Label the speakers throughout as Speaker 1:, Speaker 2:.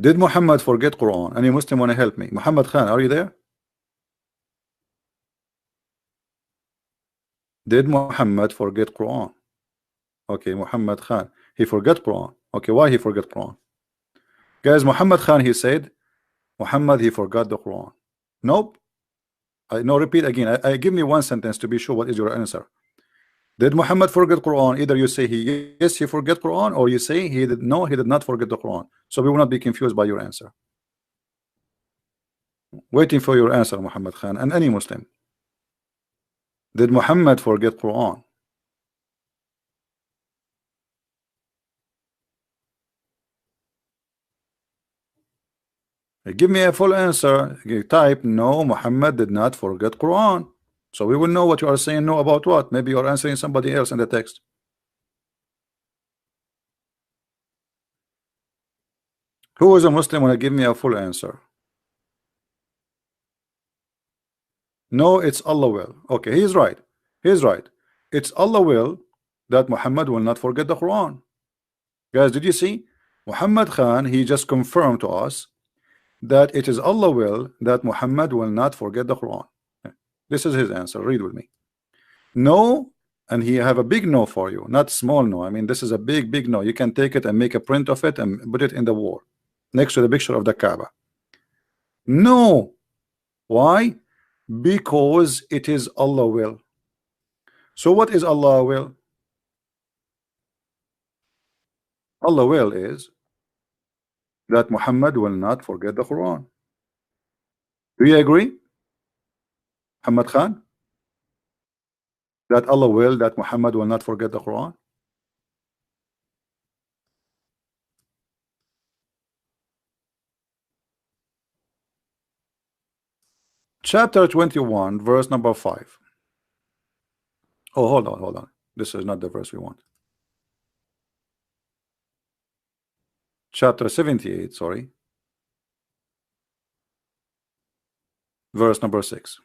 Speaker 1: Did Muhammad forget Quran? Any Muslim want to help me? Muhammad Khan, are you there? Did Muhammad forget Quran? Okay, Muhammad Khan, he forgot Quran. Okay, why he forgot Quran? Guys, Muhammad Khan, he said Muhammad, he forgot the Quran. Nope. No, repeat again. I give me one sentence to be sure what is your answer. Did Muhammad forget Quran? Either you say yes, he forget Quran, or you say he did no, he did not forget the Quran. So we will not be confused by your answer. Waiting for your answer, Muhammad Khan, and any Muslim. Did Muhammad forget Quran? Give me a full answer. You type no, Muhammad did not forget Quran. So we will know what you are saying no about what. Maybe you're answering somebody else in the text. Who is a Muslim when give me a full answer? No, it's Allah will. Okay, he's right. He's right. It's Allah will that Muhammad will not forget the Quran. Guys, did you see? Muhammad Khan, he just confirmed to us that it is Allah will that Muhammad will not forget the Quran. This is his answer. Read with me. No, and he have a big no for you, not small no. I mean, this is a big no. You can take it and make a print of it and put it in the wall next to the picture of the Kaaba. No. Why? Because it is Allah will. So what is Allah will? Allah will is that Muhammad will not forget the Quran. Do you agree, Muhammad Khan? That Allah will that Muhammad will not forget the Quran? Chapter 21, verse number 5. Oh, hold on. This is not the verse we want. Chapter 78, sorry. Verse number 6.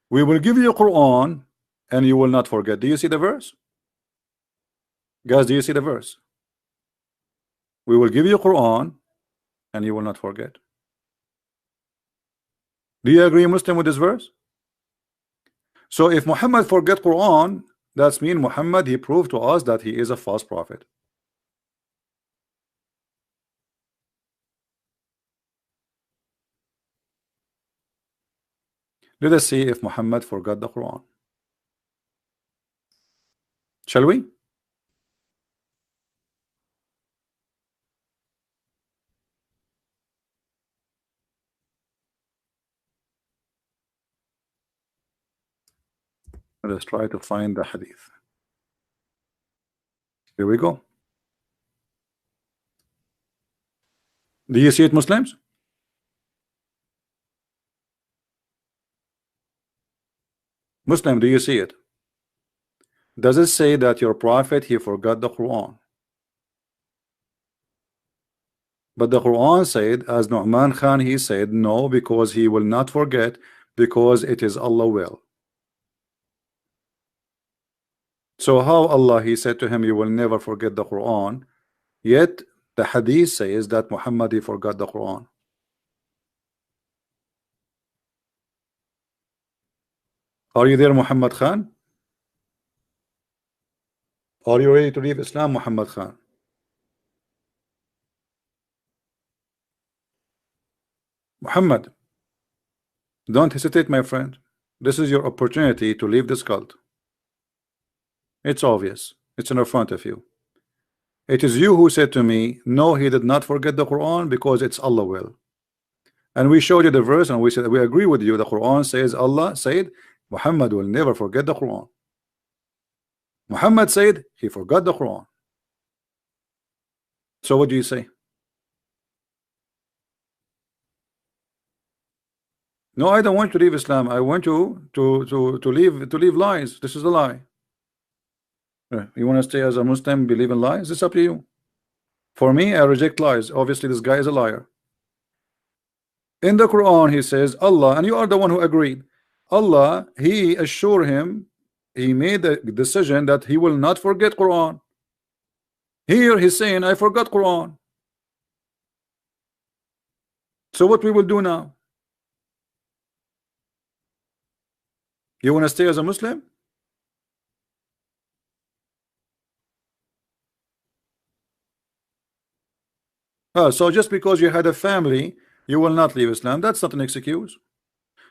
Speaker 1: We will give you Quran and you will not forget. Do you see the verse? Guys, do you see the verse? We will give you Quran and you will not forget. Do you agree, Muslim, with this verse? So if Muhammad forget Quran, that's mean Muhammad, he proved to us that he is a false prophet. Let us see if Muhammad forgot the Quran. Shall we? Let us try to find the hadith. Here we go. Do you see it, Muslims? Muslim, do you see it? Does it say that your prophet, he forgot the Quran? But the Quran said, as Nu'man Khan, he said, no, because he will not forget, because it is Allah will. So how Allah, he said to him, you will never forget the Quran, yet the hadith says that Muhammad, he forgot the Quran. Are you there, Muhammad Khan? Are you ready to leave Islam, Muhammad Khan? Muhammad, don't hesitate, my friend. This is your opportunity to leave this cult. It's obvious. It's in front of you. It is you who said to me, no, he did not forget the Quran because it's Allah will. And we showed you the verse and we said we agree with you. The Quran says, Allah said Muhammad will never forget the Quran. Muhammad said he forgot the Quran. So what do you say? No, I don't want to leave Islam. I want you to leave lies. This is a lie. You want to stay as a Muslim, believe in lies? It's up to you. For me, I reject lies. Obviously, this guy is a liar. In the Quran, he says, Allah, and you are the one who agreed. Allah, he assured him he made a decision that he will not forget Quran. Here he's saying, I forgot Quran. So what we will do now? You want to stay as a Muslim? So just because you had a family, you will not leave Islam. That's not an excuse.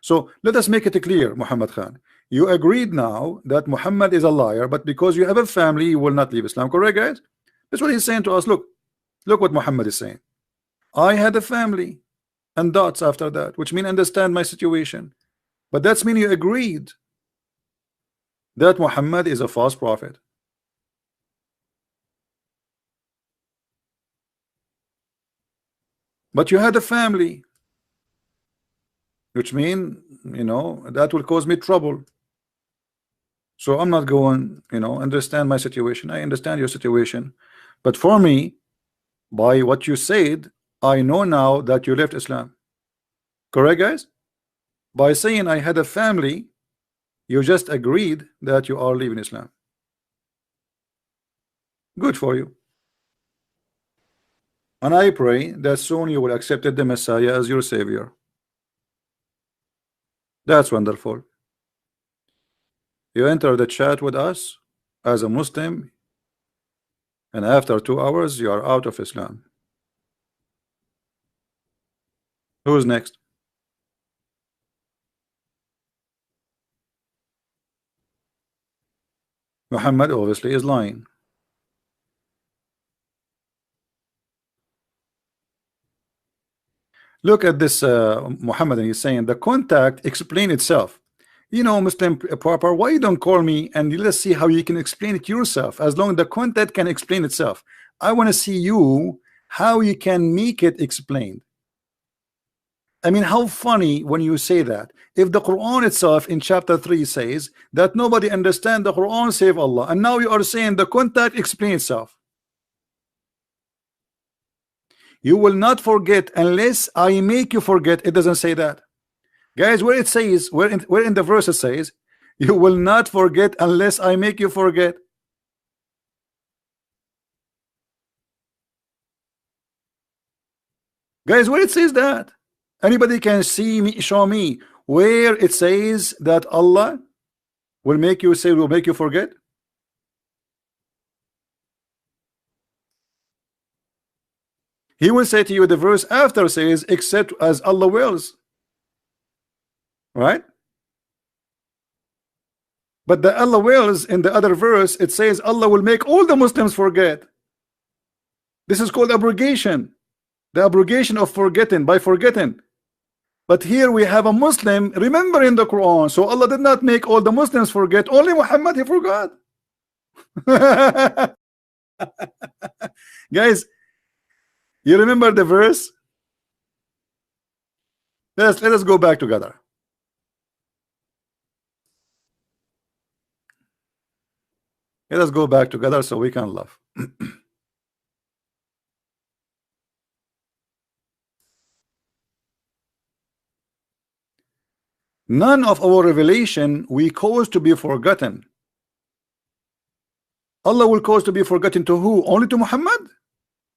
Speaker 1: So let us make it clear, Muhammad Khan. You agreed now that Muhammad is a liar, but because you have a family, you will not leave Islam. Correct, guys? That's what he's saying to us. Look what Muhammad is saying. I had a family and dots after that, which mean understand my situation. But that's mean you agreed that Muhammad is a false prophet. But you had a family, which mean, that will cause me trouble. So I'm not going, understand my situation. I understand your situation. But for me, by what you said, I know now that you left Islam. Correct, guys? By saying I had a family, you just agreed that you are leaving Islam. Good for you. And I pray that soon you will accept the Messiah as your savior. That's wonderful. You enter the chat with us as a Muslim, and after 2 hours you are out of Islam. Who's next? Muhammad obviously is lying. Look at this Muhammad, and he's saying the contact explain itself. Muslim proper, why you don't call me and let's see how you can explain it yourself, as long as the content can explain itself. I want to see you how you can make it explained. I mean, how funny when you say that. If the Quran itself in chapter 3 says that nobody understand the Quran save Allah, and now you are saying the contact explain itself. You will not forget unless I make you forget. It doesn't say that. Guys, where it says, where in the verse it says, you will not forget unless I make you forget. Guys, where it says that? Anybody can see me, show me where it says that Allah will make you say, will make you forget? He will say to you, the verse after says, except as Allah wills. Right? But the Allah wills in the other verse, it says Allah will make all the Muslims forget. This is called abrogation. The abrogation of forgetting, by forgetting. But here we have a Muslim remembering the Quran. So Allah did not make all the Muslims forget. Only Muhammad, he forgot. Guys, you remember the verse? Let us go back together. Let us go back together so we can laugh. None of our revelation we cause to be forgotten. Allah will cause to be forgotten to who? Only to Muhammad?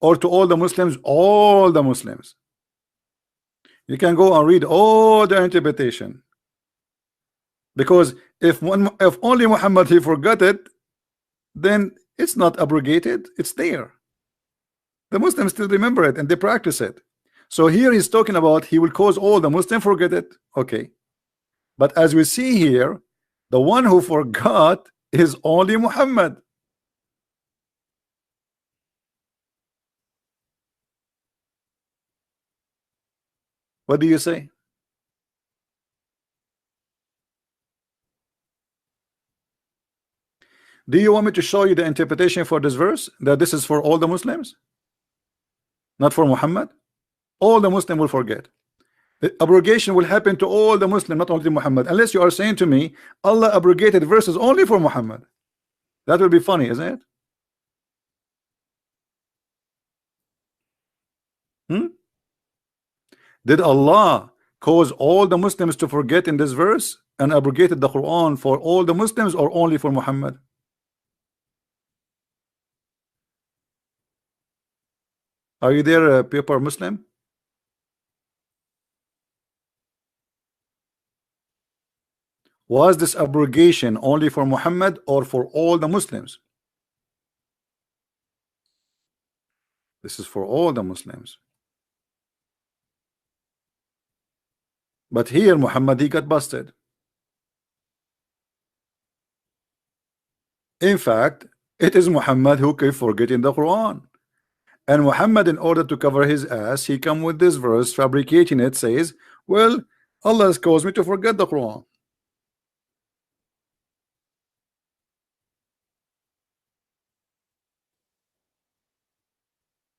Speaker 1: Or to all the Muslims? All the Muslims. You can go and read all the interpretation. Because if only Muhammad he forgot it, then it's not abrogated, it's there. The Muslims still remember it and they practice it. So here he's talking about he will cause all the Muslims forget it. Okay. But as we see here, the one who forgot is only Muhammad. What do you say? Do you want me to show you the interpretation for this verse, that this is for all the Muslims, not for Muhammad? All the Muslim will forget. The abrogation will happen to all the Muslim, not only Muhammad, unless you are saying to me Allah abrogated verses only for Muhammad. That will be funny, isn't it? Did Allah cause all the Muslims to forget in this verse and abrogated the Quran for all the Muslims or only for Muhammad? Are you there, paper Muslim? Was this abrogation only for Muhammad or for all the Muslims? This is for all the Muslims. But here Muhammad, he got busted. In fact, it is Muhammad who kept forgetting the Quran. And Muhammad, in order to cover his ass, he come with this verse, fabricating it, says, well, Allah has caused me to forget the Quran.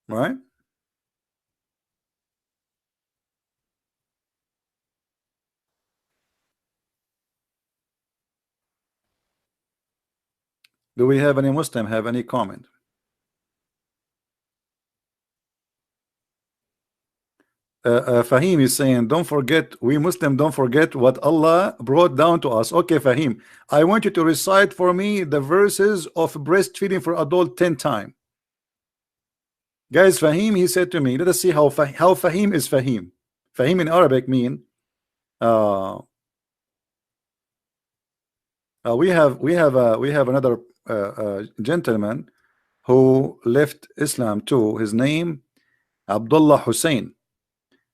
Speaker 1: Right? Do we have any Muslim have any comment? Fahim is saying, don't forget, we Muslim don't forget what Allah brought down to us. Okay, Fahim, I want you to recite for me the verses of breastfeeding for adult 10 times. Guys, Fahim, he said to me, let us see how Fahim is Fahim. Fahim in Arabic mean we have another gentleman who left Islam too. His name Abdullah Hussein.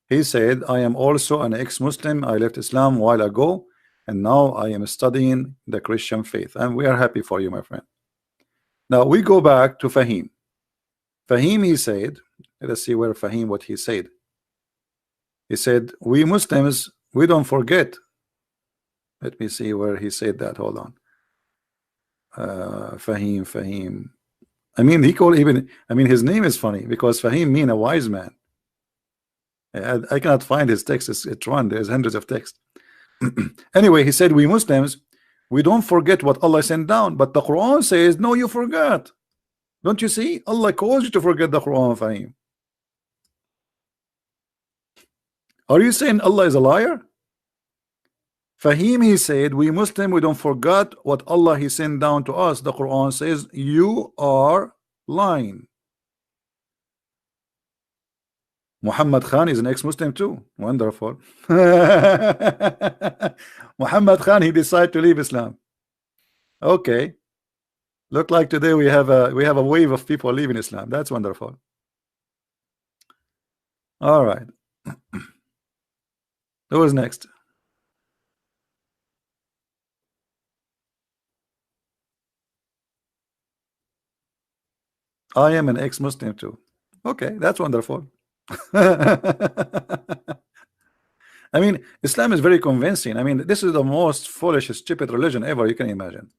Speaker 1: He said, I am also an ex-Muslim. I left Islam a while ago, and now I am studying the Christian faith. And we are happy for you, my friend. Now we go back to Fahim. Fahim, he said, let us see where Fahim, what he said. He said, we Muslims, we don't forget. Let me see where he said that. Hold on. Fahim. I mean, his name is funny because Fahim mean a wise man. I cannot find his text. It's run. There's hundreds of text. Anyway, he said, we Muslims, we don't forget what Allah sent down, but the Quran says, no, you forgot. Don't you see? Allah caused you to forget the Quran, Fahim. Are you saying Allah is a liar? Fahim, he said, we Muslim, we don't forget what Allah he sent down to us. The Quran says, you are lying. Muhammad Khan is an ex-Muslim too. Wonderful. Muhammad Khan, he decided to leave Islam. Okay. Look like today we have a wave of people leaving Islam. That's wonderful. All right. Who is next? I am an ex-Muslim too. Okay, that's wonderful. I mean, Islam is very convincing. I mean, this is the most foolish, stupid religion ever you can imagine.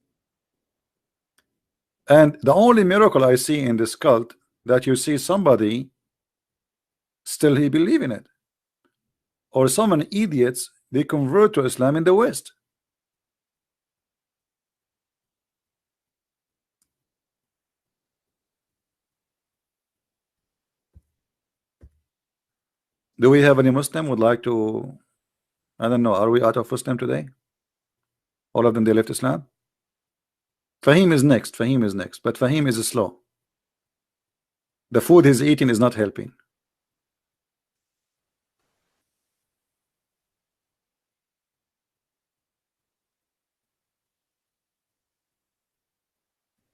Speaker 1: And the only miracle I see in this cult that you see somebody still he believe in it, or some idiots they convert to Islam in the West. Do we have any Muslim would like to? I don't know. Are we out of Muslim today? All of them they left Islam. Fahim is next. Fahim is next, but Fahim is slow. The food he's eating is not helping.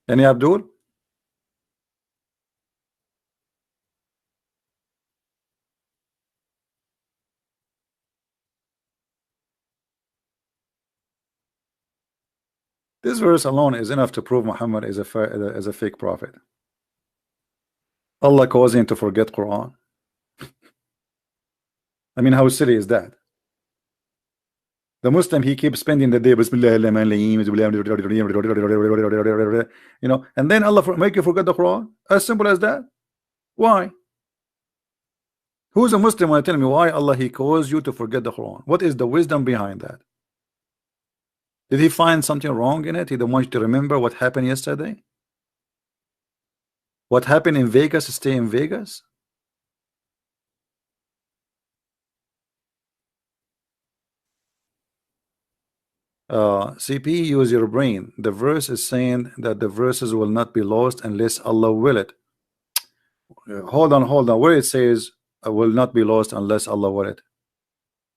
Speaker 1: Any Abdul? This verse alone is enough to prove Muhammad is a fake prophet. Allah caused him to forget Quran. I mean, how silly is that? The Muslim, he keeps spending the day, you know, and then Allah make you forget the Quran. As simple as that. Why? Who's a Muslim want to tell me why Allah he caused you to forget the Quran? What is the wisdom behind that? Did he find something wrong in it? He don't want you to remember what happened yesterday? What happened in Vegas, stay in Vegas? CP, use your brain. The verse is saying that the verses will not be lost unless Allah will it. Hold on, hold on. Where it says will not be lost unless Allah will it.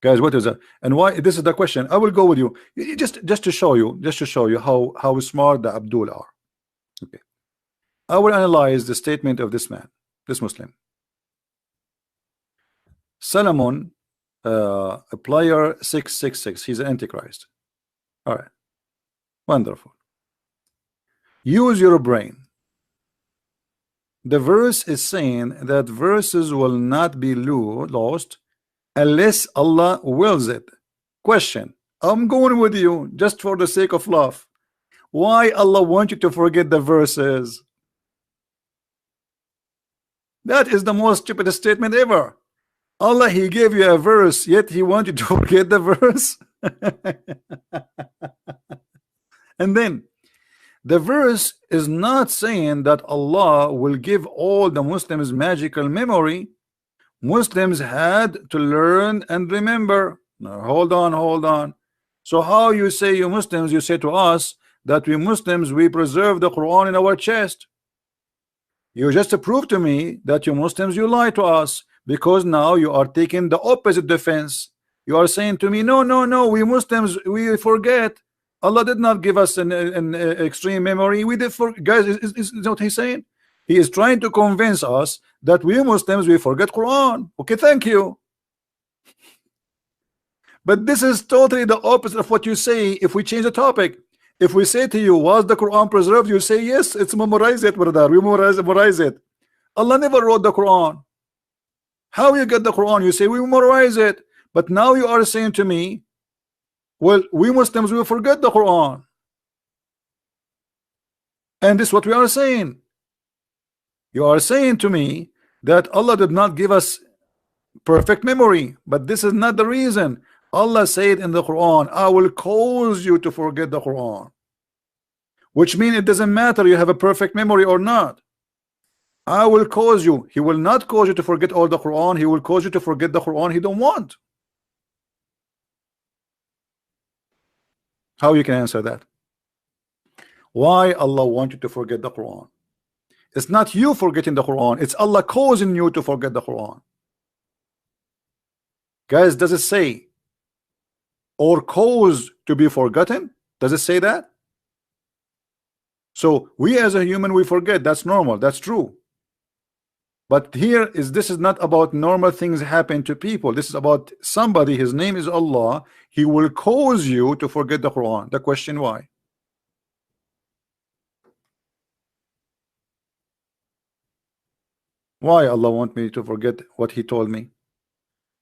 Speaker 1: Guys, what is that? And why? This is the question. I will go with you. Just to show you, how smart the Abdul are. Okay. I will analyze the statement of this man, this Muslim. Solomon, a player 666. He's an antichrist. All right. Wonderful. Use your brain. The verse is saying that verses will not be lost unless Allah wills it. Question. I'm going with you just for the sake of love. Why Allah want you to forget the verses? That is the most stupid statement ever. Allah, He gave you a verse, yet He wants you to forget the verse. And then the verse is not saying that Allah will give all the Muslims magical memory. Muslims had to learn and remember. Now, hold on. So how you say, you Muslims, you say to us that we Muslims, we preserve the Quran in our chest. You just prove to me that you Muslims, you lie to us, because now you are taking the opposite defense. You are saying to me, no, we Muslims, we forget. Allah did not give us an extreme memory. We did for guys. Is what he's saying? He is trying to convince us that we Muslims, we forget Quran. Okay, thank you. But this is totally the opposite of what you say. If we change the topic, if we say to you, was the Quran preserved? You say yes, it's memorized it, brother. We memorize it. Allah never wrote the Quran. How you get the Quran? You say we memorize it. But now you are saying to me, well, we Muslims will forget the Quran. And this is what we are saying. You are saying to me that Allah did not give us perfect memory, but this is not the reason. Allah said in the Quran, I will cause you to forget the Quran, which means it doesn't matter you have a perfect memory or not. I will cause you. He will not cause you to forget all the Quran. He will cause you to forget the Quran He don't want. How you can answer that? Why Allah want you to forget the Quran? It's not you forgetting the Quran, it's Allah causing you to forget the Quran. Guys, does it say or cause to be forgotten? Does it say that? So we as a human, we forget. That's normal, that's true. But here this is not about normal things happen to people. This is about somebody, his name is Allah. He will cause you to forget the Quran. The question, why? Why Allah want me to forget what He told me?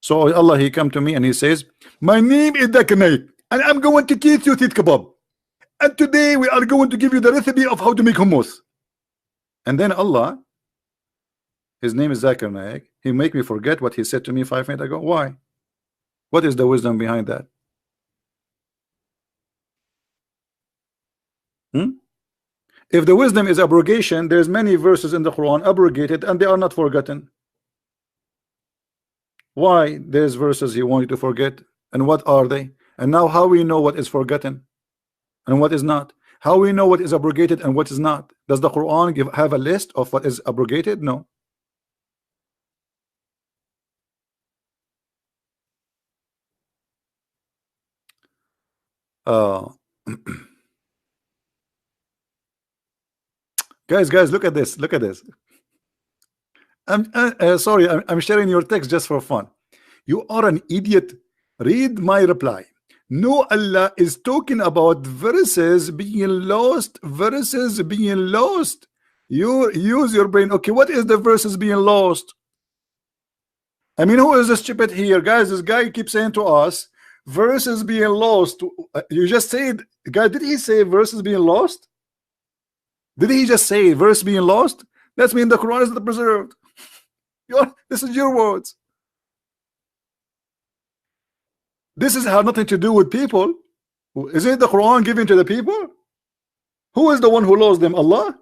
Speaker 1: So Allah, He come to me and He says, my name is Dakanai, and I'm going to teach you tit kebab. And today we are going to give you the recipe of how to make hummus. And then Allah, His name is Zakir Naik, He make me forget what He said to me 5 minutes ago. Why? What is the wisdom behind that? If the wisdom is abrogation, there's many verses in the Quran abrogated and they are not forgotten. Why there's verses He want you to forget, and what are they? And now how we know what is forgotten and what is not? How we know what is abrogated and what is not? Does the Quran have a list of what is abrogated? No. Guys, look at this. Look at this. Sorry, I'm sharing your text just for fun. You are an idiot. Read my reply. No, Allah is talking about verses being lost. Verses being lost. You use your brain. Okay, what is the verses being lost? I mean, who is the stupid here, guys? This guy keeps saying to us, verses being lost. You just said, guy, did he say verses being lost? Did he just say verse being lost? That means the Quran is not preserved. This is your words. This has nothing to do with people. Isn't the Quran given to the people? Who is the one who lost them? Allah?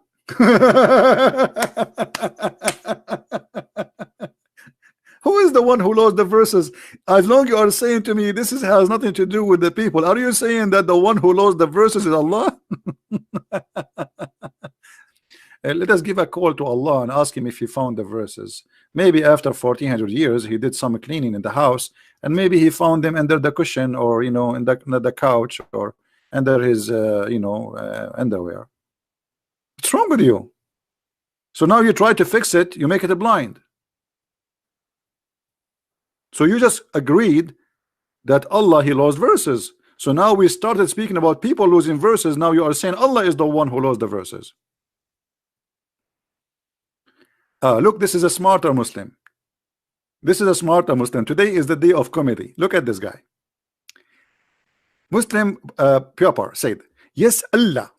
Speaker 1: Who Who is the one who lost the verses? As long you are saying to me this has nothing to do with the people, are you saying that the one who lost the verses is Allah? Let us give a call to Allah and ask him if he found the verses. Maybe after 1400 years he did some cleaning in the house, and maybe he found them under the cushion, or in the couch, or under his underwear. What's wrong with you? So now you try to fix it, you make it a blind. So you just agreed that Allah, he lost verses. So now we started speaking about people losing verses. Now you are saying Allah is the one who lost the verses. Look, this is a smarter Muslim. This is a smarter Muslim. Today is the day of comedy. Look at this guy. Muslim Pupper said, yes, Allah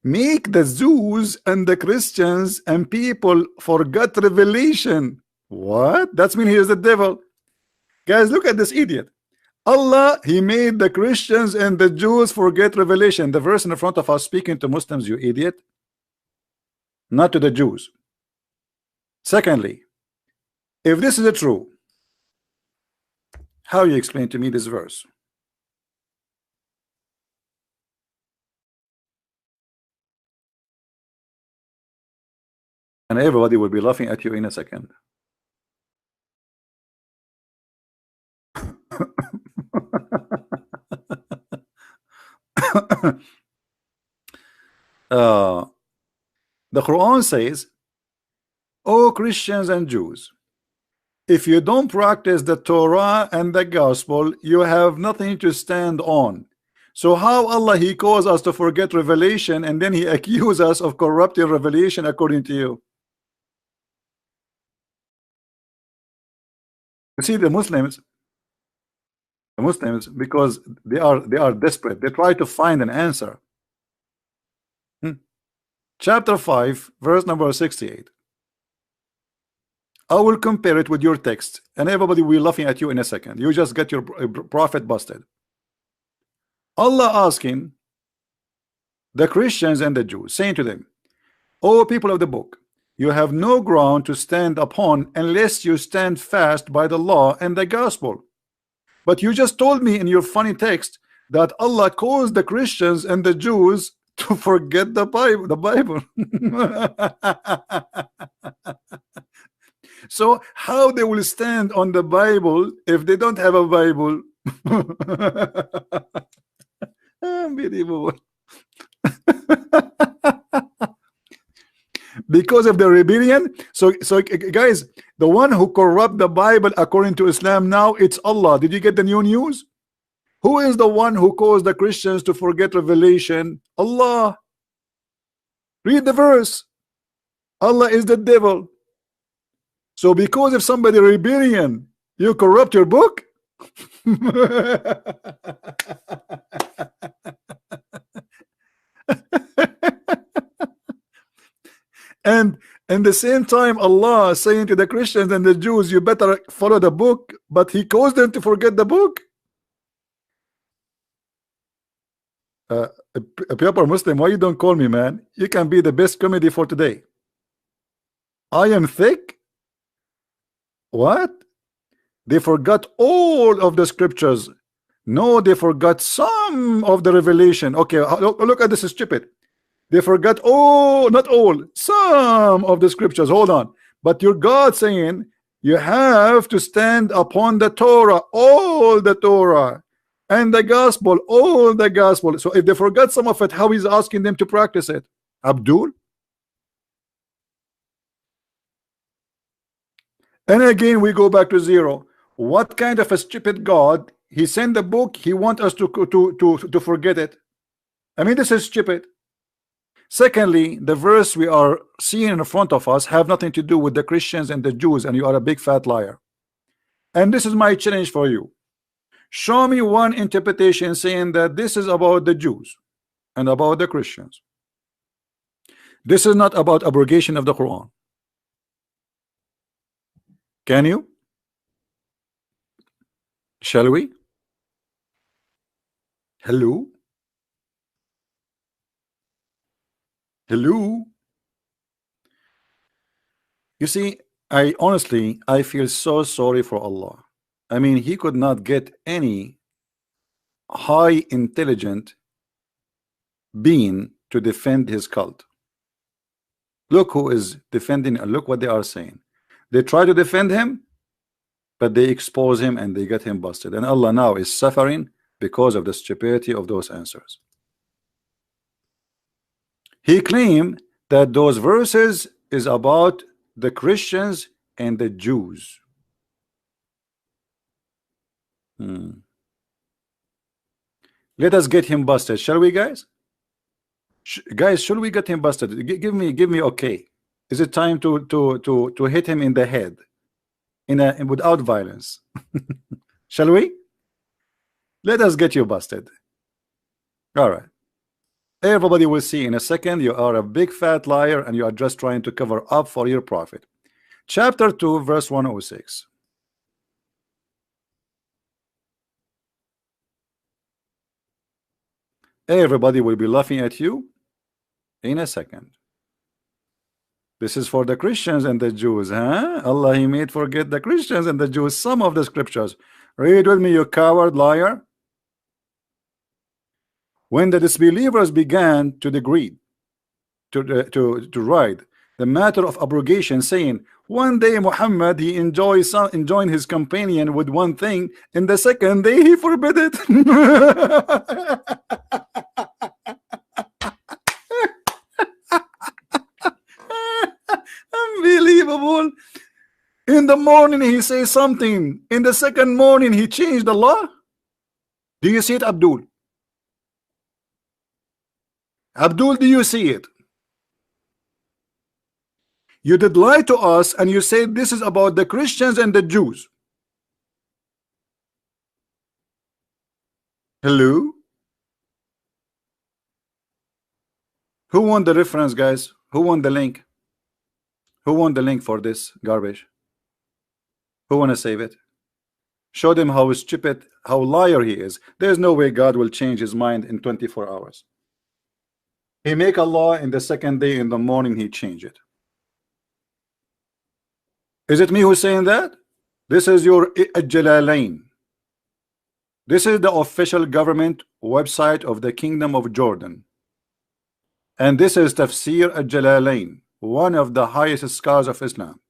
Speaker 1: make the Jews and the Christians and people forget revelation. What? That's mean he is the devil. Guys, look at this idiot. Allah, he made the Christians and the Jews forget revelation. The verse in front of us speaking to Muslims, you idiot, not to the Jews. Secondly, if this is true, how you explain to me this verse? And everybody will be laughing at you in a second. The Quran says, "O Christians and Jews, if you don't practice the Torah and the gospel, you have nothing to stand on." So how Allah, he caused us to forget revelation, and then he accused us of corrupting revelation according to you? You see, the Muslims, because they are desperate, they try to find an answer. Chapter 5, verse number 68. I will compare it with your text, and everybody will be laughing at you in a second. You just get your prophet busted. Allah asking the Christians and the Jews, saying to them, "O people of the book, you have no ground to stand upon unless you stand fast by the law and the gospel." But you just told me in your funny text that Allah caused the Christians and the Jews to forget the Bible. So how they will stand on the Bible if they don't have a Bible? Unbelievable. Because of the rebellion. So guys, the one who corrupt the Bible according to Islam now, it's Allah. Did you get the new news? Who is the one who caused the Christians to forget revelation? Allah. Read the verse. Allah is the devil. So because of somebody rebellion, you corrupt your book? And in the same time, Allah saying to the Christians and the Jews, you better follow the book, but he caused them to forget the book. A proper Muslim, why you don't call me, man? You can be the best comedy for today. I am thick. What? They forgot all of the scriptures. No, they forgot some of the revelation. Okay, look at this, is stupid. They forgot all, not all, some of the scriptures. Hold on. But your God saying you have to stand upon the Torah, all the Torah, and the gospel, all the gospel. So if they forgot some of it, how is asking them to practice it? Abdul? And again we go back to zero. What kind of a stupid God? He sent the book, he wants us to forget it. I mean, this is stupid. Secondly, the verse we are seeing in front of us have nothing to do with the Christians and the Jews, and you are a big fat liar. And this is my challenge for you. Show me one interpretation saying that this is about the Jews and about the Christians. This is not about abrogation of the Quran. Can you? Shall we? Hello? Hello? You see, I honestly, I feel so sorry for Allah. I mean, he could not get any high intelligent being to defend his cult. Look who is defending, and look what they are saying. They try to defend him, but they expose him and they get him busted. And Allah now is suffering because of the stupidity of those answers. He claimed that those verses is about the Christians and the Jews. Let us get him busted, shall we, guys? Guys, should we get him busted? Give me okay. Is it time to hit him in the head without violence? Shall we? Let us get you busted. All right. Everybody will see in a second you are a big fat liar and you are just trying to cover up for your profit. Chapter 2, verse 106. Everybody will be laughing at you in a second. This is for the Christians and the Jews, huh? Allah, he made forget the Christians and the Jews. Some of the scriptures. Read with me, you coward liar. When the disbelievers began to degrade, to write the matter of abrogation, saying, one day Muhammad he enjoined his companion with one thing, and the second day he forbid it. Unbelievable. In the morning he says something, in the second morning he changed the law. Do you see it, Abdul? Abdul, do you see it? You did lie to us and you said this is about the Christians and the Jews. Hello? Who won the reference, guys? Who won the link? Who won the link for this garbage? Who want to save it? Show them how stupid, how liar he is. There's no way God will change his mind in 24 hours. He make a law in the second day in the morning he change it. Is it me who's saying that? This is your Jalalain. This is the official government website of the Kingdom of Jordan. And this is Tafsir al-Jalalain, one of the highest scholars of Islam.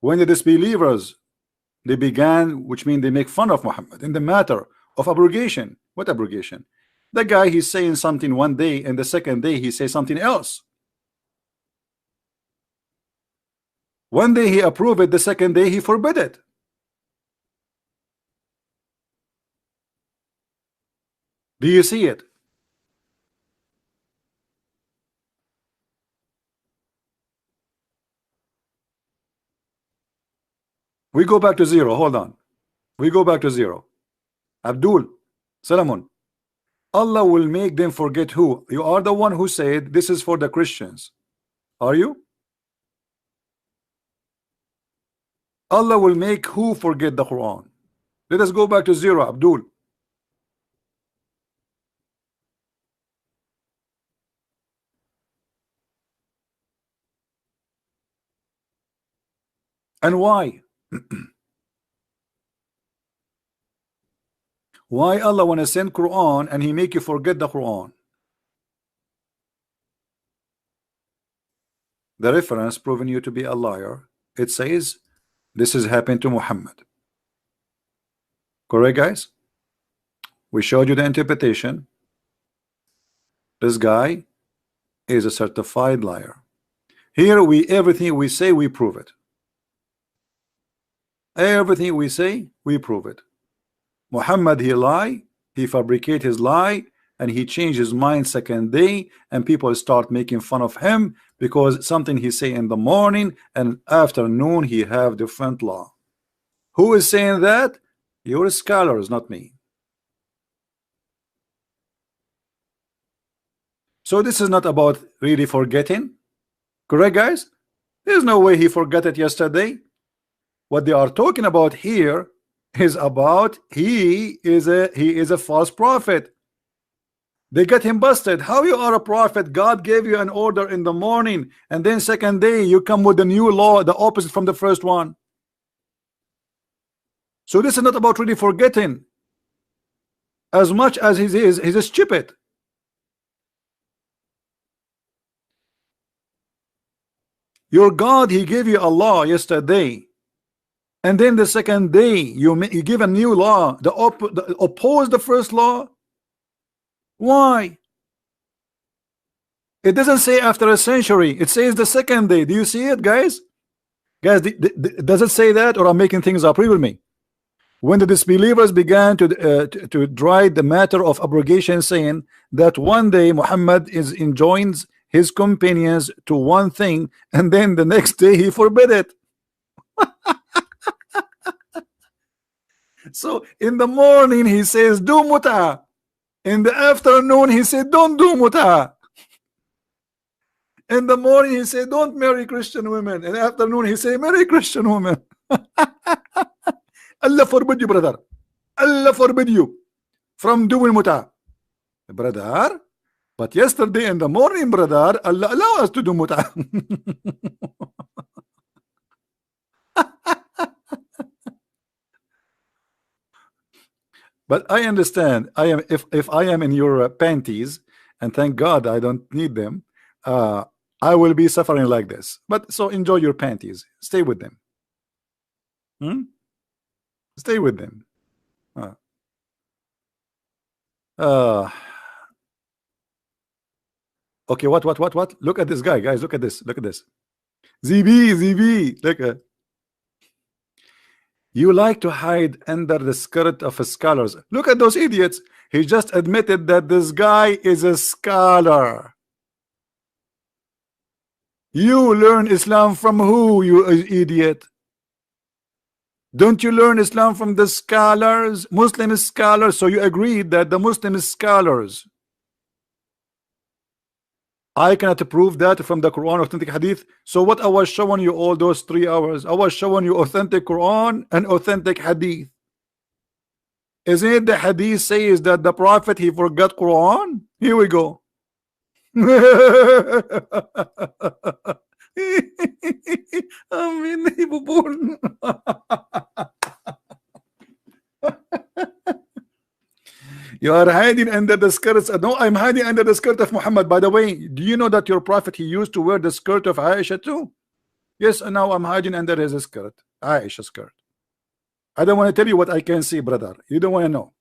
Speaker 1: When the disbelievers, they began, which means they make fun of Muhammad in the matter of abrogation. What abrogation? The guy, he's saying something one day and the second day he says something else. One day he approved it, the second day he forbid it. Do you see it? We go back to zero. Hold on. We go back to zero. Abdul, Solomon, Allah will make them forget who? You are the one who said this is for the Christians. Are you? Allah will make who forget the Quran? Let us go back to zero, Abdul. And why? Why Allah want to send Quran and he make you forget the Quran? The reference proving you to be a liar. It says this has happened to Muhammad. Correct, guys? We showed you the interpretation. This guy is a certified liar. Here everything we say we prove it. Everything we say we prove it. Muhammad he lie, he fabricate his lie, and he changed his mind second day, and people start making fun of him because something he say in the morning and afternoon he have different law. Who is saying that? Your scholars, not me. So this is not about really forgetting. Correct, guys? There's no way he forgot it yesterday. What they are talking about here is about he is a false prophet. They got him busted. How you are a prophet? God gave you an order in the morning, and then second day you come with a new law, the opposite from the first one. So this is not about really forgetting as much as he's stupid. Your God, he gave you a law yesterday, and then the second day you give a new law, the oppose the first law. Why? It doesn't say after a century, it says the second day. Do you see it, guys? Guys, does it say that, or I'm making things up? Read with me. When the disbelievers began to drive the matter of abrogation, saying that one day Muhammad enjoins his companions to one thing, and then the next day he forbid it. So in the morning he says do muta, in the afternoon he said don't do muta. In the morning he said don't marry Christian women, in the afternoon he say marry Christian women. Allah forbid you, brother. Allah forbid you from doing muta, brother. But yesterday in the morning, brother, Allah allow us to do muta. But I understand. I am if I am in your panties, and thank God I don't need them. I will be suffering like this. But so enjoy your panties. Stay with them. Stay with them. Okay, what? Look at this guy, guys. Look at this. Look at this. ZB. Look at. You like to hide under the skirt of scholars. Look at those idiots. He just admitted that this guy is a scholar. You learn Islam from who, you idiot? Don't you learn Islam from the scholars, Muslim scholars? So you agreed that the Muslim scholars. I cannot prove that from the Quran, authentic hadith. So what I was showing you all those 3 hours, I was showing you authentic Quran and authentic hadith. Isn't it the hadith says that the prophet he forgot Quran? Here we go. You are hiding under the skirts. No, I'm hiding under the skirt of Muhammad. By the way, do you know that your prophet he used to wear the skirt of Aisha too? Yes, and now I'm hiding under his skirt, Aisha's skirt. I don't want to tell you what I can see, brother. You don't want to know.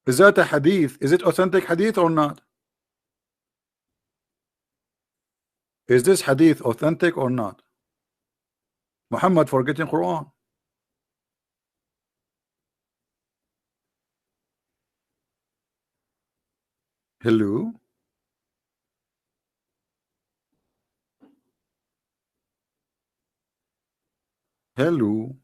Speaker 1: Is that a hadith? Is it authentic hadith or not? Is this hadith authentic or not? Muhammad forgetting Quran. Hello? Hello?